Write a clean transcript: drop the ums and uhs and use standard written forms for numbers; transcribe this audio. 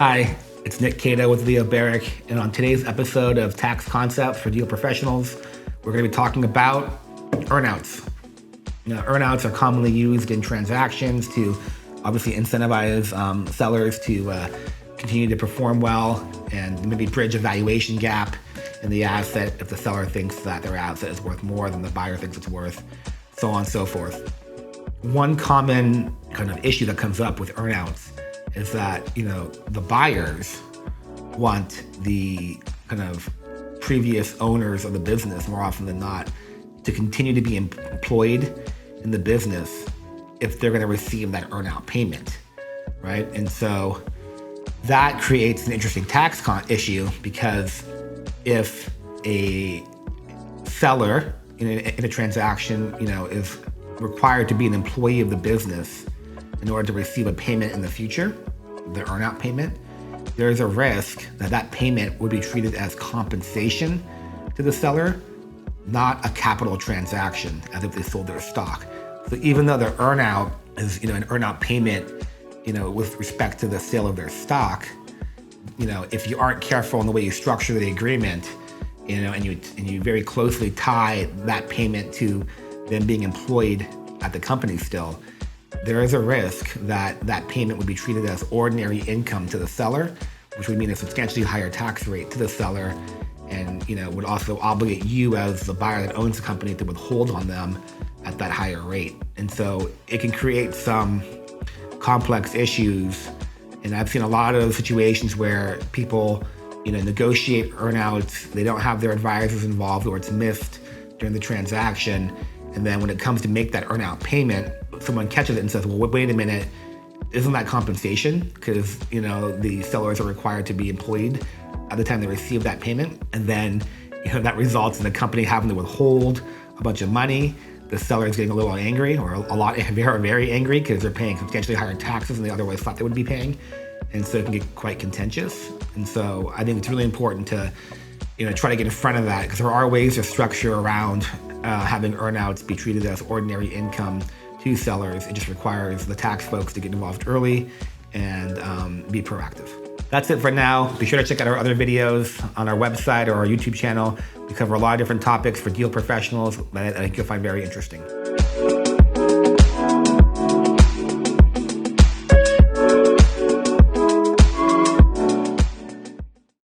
Hi, it's Nick Cato with Leo Barrick, and on today's episode of Tax Concepts for Deal Professionals, we're going to be talking about earnouts. Earnouts are commonly used in transactions to obviously incentivize sellers to continue to perform well and maybe bridge a valuation gap in the asset if the seller thinks that their asset is worth more than the buyer thinks it's worth, so on and so forth. One common kind of issue that comes up with earnouts is that, the buyers want the kind of previous owners of the business more often than not to continue to be employed in the business if they're going to receive that earnout payment, right? And so that creates an interesting tax issue because if a seller in a transaction, is required to be an employee of the business in order to receive a payment in the future, the earnout payment, there's a risk that that payment would be treated as compensation to the seller, not a capital transaction as if they sold their stock. So even though the earnout is, an earnout payment, with respect to the sale of their stock, if you aren't careful in the way you structure the agreement, and you very closely tie that payment to them being employed at the company still, there is a risk that that payment would be treated as ordinary income to the seller, which would mean a substantially higher tax rate to the seller, and would also obligate you as the buyer that owns the company to withhold on them at that higher rate. And so it can create some complex issues. And I've seen a lot of situations where people, negotiate earnouts, they don't have their advisors involved, or it's missed during the transaction. And then when it comes to make that earnout payment, someone catches it and says, well, wait a minute, isn't that compensation? Because, the sellers are required to be employed at the time they receive that payment. And then, that results in the company having to withhold a bunch of money. The seller is getting a little angry, or very angry, because they're paying substantially higher taxes than they otherwise thought they would be paying. And so it can get quite contentious. And so I think it's really important to, try to get in front of that, because there are ways to structure around having earnouts be treated as ordinary income to sellers. It just requires the tax folks to get involved early and be proactive. That's it for now. Be sure to check out our other videos on our website or our YouTube channel. We cover a lot of different topics for deal professionals that I think you'll find very interesting.